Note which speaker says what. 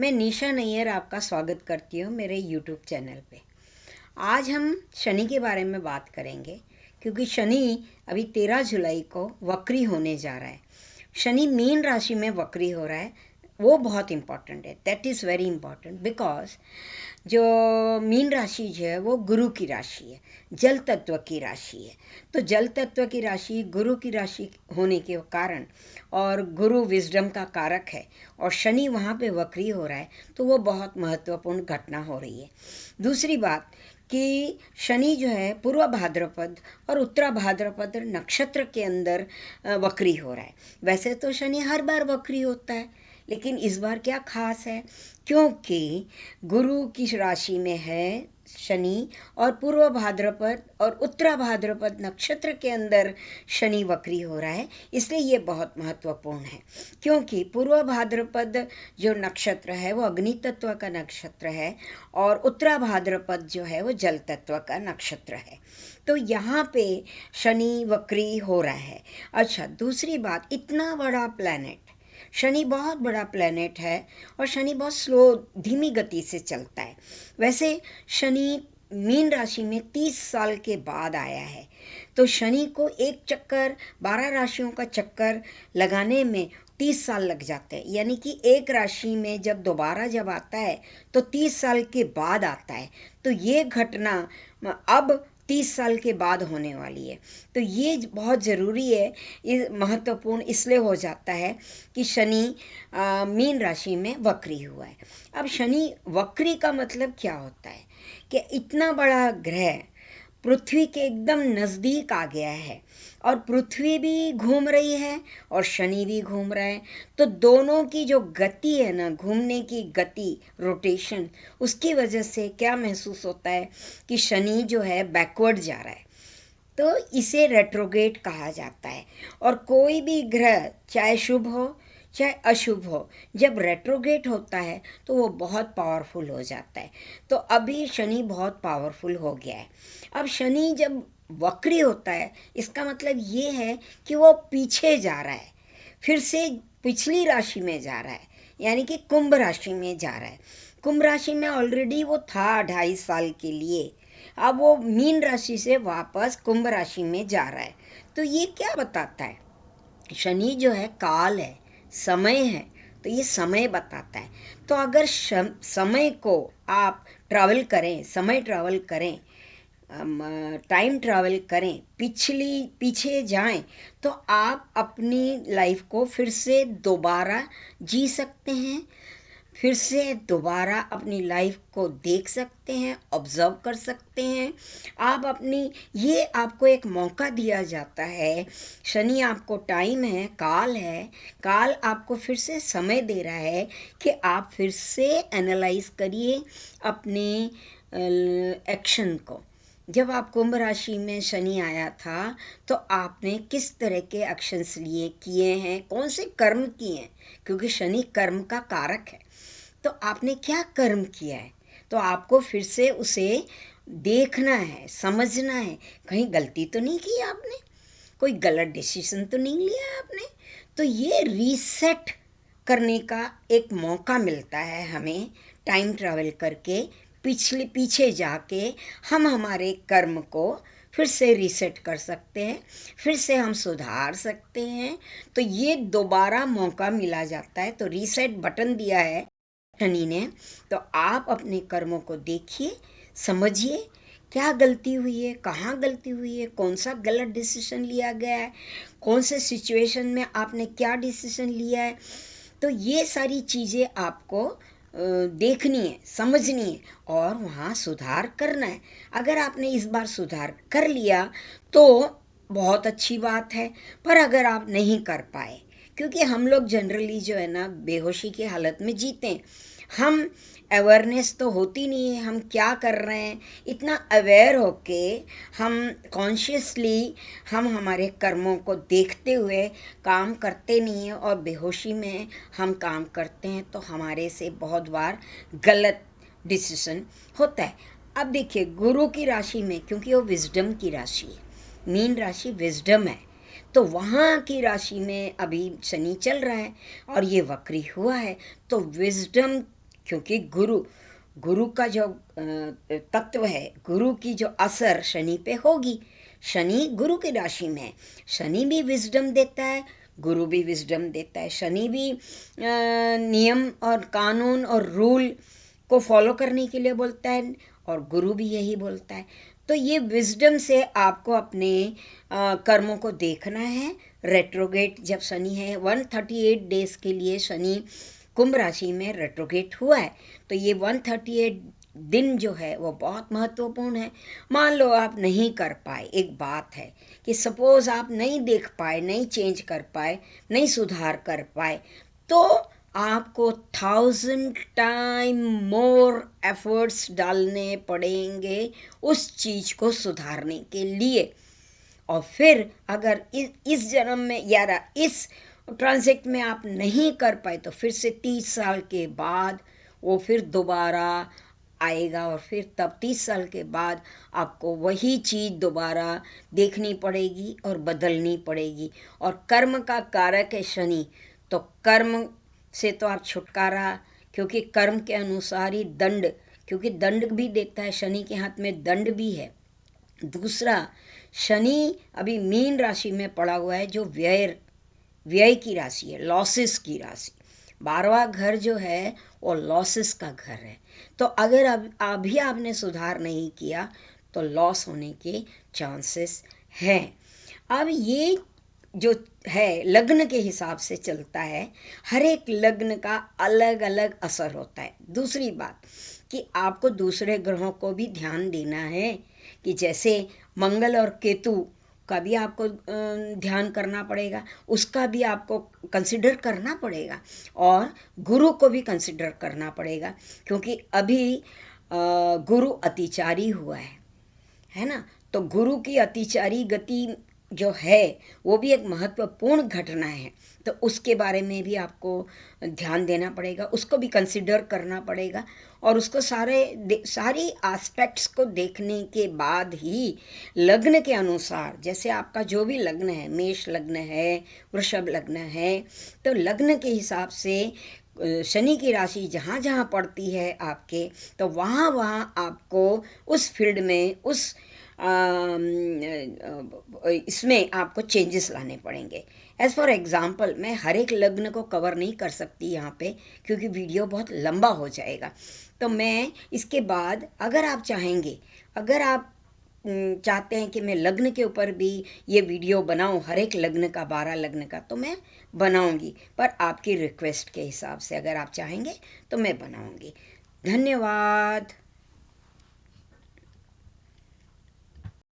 Speaker 1: मैं निशा नैयर आपका स्वागत करती हूँ मेरे यूट्यूब चैनल पे। आज हम शनि के बारे में बात करेंगे क्योंकि शनि अभी 13 जुलाई को वक्री होने जा रहा है। शनि मीन राशि में वक्री हो रहा है, वो बहुत इम्पॉर्टेंट है। That is very important because जो मीन राशि जो है वो गुरु की राशि है, जल तत्व की राशि है। तो जल तत्व की राशि गुरु की राशि होने के कारण, और गुरु विजडम का कारक है, और शनि वहाँ पे वक्री हो रहा है, तो वो बहुत महत्वपूर्ण घटना हो रही है। दूसरी बात कि शनि जो है पूर्व भाद्रपद और उत्तरा भाद्रपद नक्षत्र के अंदर वक्री हो रहा है। वैसे तो शनि हर बार वक्री होता है, लेकिन इस बार क्या खास है, क्योंकि गुरु की राशि में है शनि, और पूर्व भाद्रपद और उत्तरा भाद्रपद नक्षत्र के अंदर शनि वक्री हो रहा है। इसलिए ये बहुत महत्वपूर्ण है, क्योंकि पूर्व भाद्रपद जो नक्षत्र है वो अग्नि तत्व का नक्षत्र है, और उत्तरा भाद्रपद जो है वो जल तत्व का नक्षत्र है। तो यहाँ पे शनि वक्री हो रहा है। अच्छा, दूसरी बात, इतना बड़ा प्लैनेट, शनि बहुत बड़ा प्लैनेट है, और शनि बहुत स्लो, धीमी गति से चलता है। वैसे शनि मीन राशि में 30 साल के बाद आया है, तो शनि को एक चक्कर 12 राशियों का चक्कर लगाने में 30 साल लग जाते हैं। यानी कि एक राशि में जब आता है तो 30 साल के बाद आता है। तो ये घटना अब 30 साल के बाद होने वाली है। तो ये बहुत ज़रूरी है, ये महत्वपूर्ण इसलिए हो जाता है कि शनि मीन राशि में वक्री हुआ है। अब शनि वक्री का मतलब क्या होता है कि इतना बड़ा ग्रह पृथ्वी के एकदम नज़दीक आ गया है, और पृथ्वी भी घूम रही है और शनि भी घूम रहा है। तो दोनों की जो गति है ना, घूमने की गति, रोटेशन, उसकी वजह से क्या महसूस होता है कि शनि जो है बैकवर्ड जा रहा है। तो इसे रेट्रोगेट कहा जाता है। और कोई भी ग्रह चाहे शुभ हो चाहे अशुभ हो, जब रेट्रोगेट होता है तो वो बहुत पावरफुल हो जाता है। तो अभी शनि बहुत पावरफुल हो गया है। अब शनि जब वक्री होता है, इसका मतलब ये है कि वो पीछे जा रहा है, फिर से पिछली राशि में जा रहा है, यानी कि कुंभ राशि में जा रहा है। कुंभ राशि में ऑलरेडी वो था 2.5 साल के लिए, अब वो मीन राशि से वापस कुंभ राशि में जा रहा है। तो ये क्या बताता है, शनि जो है काल है, समय है, तो ये समय बताता है। तो अगर समय को आप ट्रैवल करें, समय ट्रैवल करें, टाइम ट्रैवल करें, पीछे जाएं, तो आप अपनी लाइफ को फिर से दोबारा जी सकते हैं, फिर से दोबारा अपनी लाइफ को देख सकते हैं, ऑब्जर्व कर सकते हैं। आप अपनी, ये आपको एक मौका दिया जाता है। शनि आपको टाइम है, काल है, काल आपको फिर से समय दे रहा है कि आप फिर से एनालाइज करिए अपने एक्शन को। जब आप कुंभ राशि में शनि आया था, तो आपने किस तरह के एक्शंस किए हैं, कौन से कर्म किए हैं, क्योंकि शनि कर्म का कारक है। तो आपने क्या कर्म किया है, तो आपको फिर से उसे देखना है, समझना है, कहीं गलती तो नहीं की आपने, कोई गलत डिसीजन तो नहीं लिया आपने। तो ये रीसेट करने का एक मौका मिलता है हमें, टाइम ट्रैवल करके पीछे जाके हम हमारे कर्म को फिर से रीसेट कर सकते हैं, फिर से हम सुधार सकते हैं। तो ये दोबारा मौका मिला जाता है। तो रीसेट बटन दिया है शनि ने। तो आप अपने कर्मों को देखिए, समझिए क्या गलती हुई है, कहाँ गलती हुई है, कौन सा गलत डिसीजन लिया गया है, कौन से सिचुएशन में आपने क्या डिसीजन लिया है। तो ये सारी चीज़ें आपको देखनी है, समझनी है, और वहाँ सुधार करना है। अगर आपने इस बार सुधार कर लिया तो बहुत अच्छी बात है, पर अगर आप नहीं कर पाए, क्योंकि हम लोग जनरली जो है ना बेहोशी की हालत में जीते हैं, हम अवेयरनेस तो होती नहीं है हम क्या कर रहे हैं, इतना अवेयर होके हम कॉन्शियसली हम हमारे कर्मों को देखते हुए काम करते नहीं हैं, और बेहोशी में हम काम करते हैं, तो हमारे से बहुत बार गलत डिसीजन होता है। अब देखिए, गुरु की राशि में, क्योंकि वो विजडम की राशि है, मीन राशि विजडम है, तो वहाँ की राशि में अभी शनि चल रहा है और ये वक्री हुआ है। तो विजडम क्योंकि गुरु गुरु का जो तत्व है, गुरु की जो असर शनि पे होगी। शनि गुरु की राशि में है, शनि भी विजडम देता है, गुरु भी विजडम देता है। शनि भी नियम और कानून और रूल को फॉलो करने के लिए बोलता है, और गुरु भी यही बोलता है। तो ये विजडम से आपको अपने कर्मों को देखना है। रेट्रोगेट जब शनि है, 138 डेज के लिए शनि कुंभ राशि में रेट्रोगेट हुआ है, तो ये 138 दिन जो है वो बहुत महत्वपूर्ण है। मान लो आप नहीं कर पाए, एक बात है कि सपोज आप नहीं देख पाए, नहीं चेंज कर पाए, नहीं सुधार कर पाए, तो आपको 1000 टाइम मोर एफर्ट्स डालने पड़ेंगे उस चीज़ को सुधारने के लिए। और फिर अगर इस जन्म में या इस ट्रांजेक्ट में आप नहीं कर पाए, तो फिर से 30 साल के बाद वो फिर दोबारा आएगा, और फिर तब 30 साल के बाद आपको वही चीज़ दोबारा देखनी पड़ेगी और बदलनी पड़ेगी। और कर्म का कारक है शनि, तो कर्म से तो आप छुटकारा, क्योंकि कर्म के अनुसार ही दंड, क्योंकि दंड भी देता है, शनि के हाथ में दंड भी है। दूसरा, शनि अभी मीन राशि में पड़ा हुआ है, जो व्यय की राशि है, लॉसेस की राशि। 12वां घर जो है वो लॉसेस का घर है। तो अगर अभी आपने सुधार नहीं किया तो लॉस होने के चांसेस हैं। अब ये जो है लग्न के हिसाब से चलता है, हर एक लग्न का अलग अलग असर होता है। दूसरी बात कि आपको दूसरे ग्रहों को भी ध्यान देना है, कि जैसे मंगल और केतु का भी आपको ध्यान करना पड़ेगा, उसका भी आपको कंसिडर करना पड़ेगा, और गुरु को भी कंसिडर करना पड़ेगा, क्योंकि अभी गुरु अतिचारी हुआ है ना। तो गुरु की अतिचारी गति जो है वो भी एक महत्वपूर्ण घटना है, तो उसके बारे में भी आपको ध्यान देना पड़ेगा, उसको भी कंसिडर करना पड़ेगा, और उसको सारी एस्पेक्ट्स को देखने के बाद ही लग्न के अनुसार, जैसे आपका जो भी लग्न है, मेष लग्न है, वृषभ लग्न है, तो लग्न के हिसाब से शनि की राशि जहाँ जहाँ पड़ती है आपके, तो वहाँ वहाँ आपको उस फील्ड में, उस इसमें आपको चेंजेस लाने पड़ेंगे। एज़ फॉर एग्ज़ाम्पल, मैं हर एक लग्न को कवर नहीं कर सकती यहाँ पे, क्योंकि वीडियो बहुत लंबा हो जाएगा। तो मैं इसके बाद, अगर आप चाहेंगे, अगर आप चाहते हैं कि मैं लग्न के ऊपर भी ये वीडियो बनाऊं, हर एक लग्न का, 12 लग्न का, तो मैं बनाऊंगी, पर आपकी रिक्वेस्ट के हिसाब से अगर आप चाहेंगे तो मैं बनाऊंगी। धन्यवाद।